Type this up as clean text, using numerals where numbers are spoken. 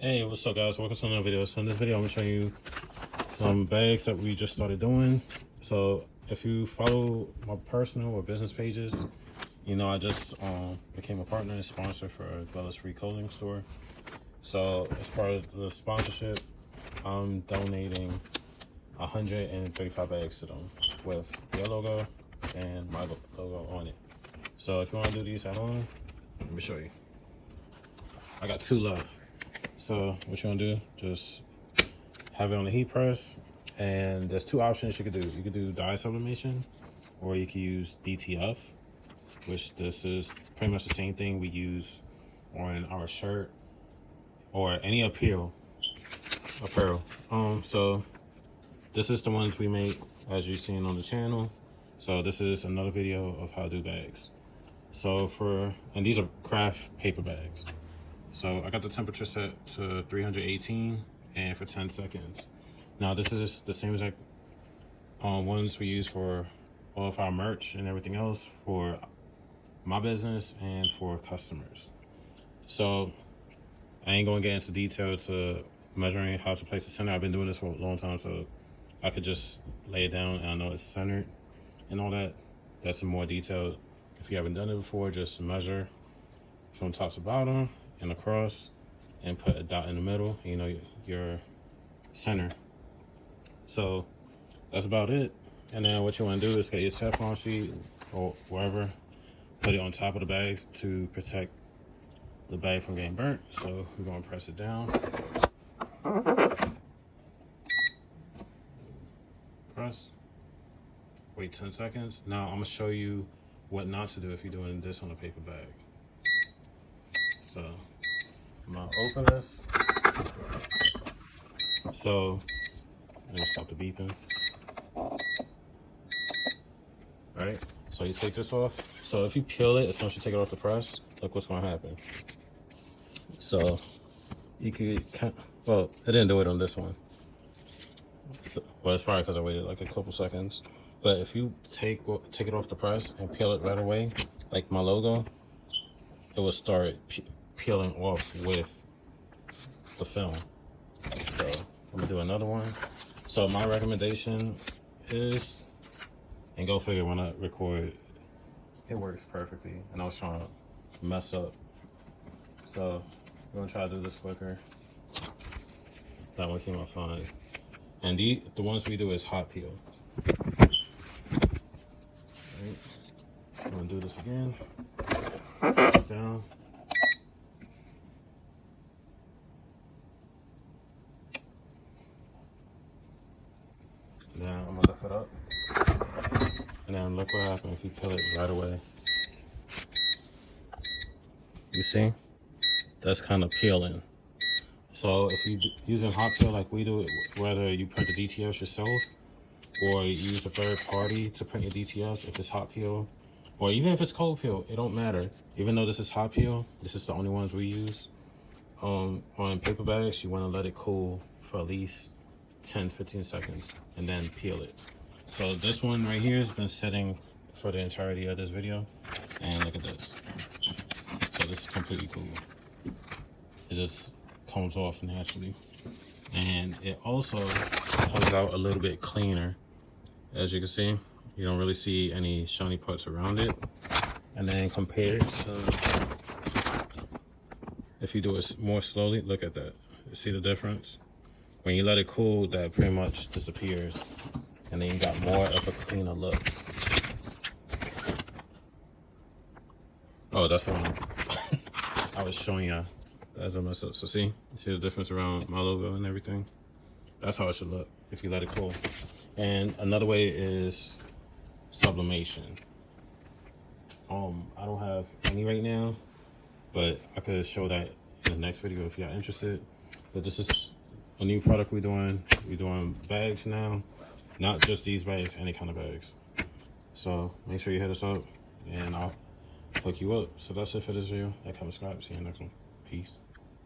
Hey, what's up guys? Welcome to another video. So in this video I'm gonna show you some bags that we just started doing. So if you follow my personal or business pages, you know I just became a partner and sponsor for Bella's Free Clothing Store. So as part of the sponsorship, I'm donating 135 bags to them with their logo and my logo on it. So if you want to do these at home, let me show you. I got 2 left. So what you want to do, just have it on the heat press, and there's 2 options you could do. You could do dye sublimation, or you could use DTF, which this is pretty much the same thing we use on our shirt or any apparel. So this is the ones we make as you've seen on the channel. So this is another video of how to do bags. So and these are Kraft paper bags. So I got the temperature set to 318 and for 10 seconds. Now this is the same exact ones we use for all of our merch and everything else for my business and for customers. So I ain't gonna get into detail to measuring how to place the center. I've been doing this for a long time, so I could just lay it down and I know it's centered and all that. That's some more detail. If you haven't done it before, just measure from top to bottom and across and put a dot in the middle, you know, your center. So that's about it. And then what you want to do is get your Teflon sheet or wherever, put it on top of the bags to protect the bag from getting burnt. So we're going to press it down. Press. Wait 10 seconds. Now I'm going to show you what not to do if you're doing this on a paper bag. So I'm gonna open this. So let me stop the beeping. Alright, so you take this off. So if you peel it, as soon as you take it off the press, look what's gonna happen. So you could, well, I didn't do it on this one. So, well, it's probably because I waited like a couple seconds. But if you take it off the press and peel it right away, like my logo, it will start peeling off with the film. So I'm gonna do another one. So my recommendation is, and go figure, when I record, it works perfectly. And I was trying to mess up. So we're gonna try to do this quicker. That one came out fine. And the ones we do is hot peel. Right. I'm gonna do this again. Press down. Now I'm gonna lift it up. And then look what happens if you peel it right away. You see? That's kind of peeling. So if you're using hot peel like we do, whether you print the DTFs yourself or you use a third party to print your DTFs, if it's hot peel, or even if it's cold peel, it don't matter. Even though this is hot peel, this is the only ones we use. On paper bags, you want to let it cool for at least 10-15 seconds and then peel it. So this one right here has been sitting for the entirety of this video, and look at this. So this is completely cool. It just comes off naturally, and it also comes out a little bit cleaner. As you can see, you don't really see any shiny parts around it. And then compared to if you do it more slowly, look at that. You see the difference? When you let it cool, that pretty much disappears. And then you got more of a cleaner look. Oh, that's the one I was showing you as I messed up. So see the difference around my logo and everything? That's how it should look if you let it cool. And another way is sublimation. I don't have any right now, but I could show that in the next video if you're interested. But this is a new product we're doing. We're doing bags now, not just these bags, any kind of bags. So make sure you hit us up and I'll hook you up. So that's it for this video. Like, comment, subscribe. See you in the next one. Peace.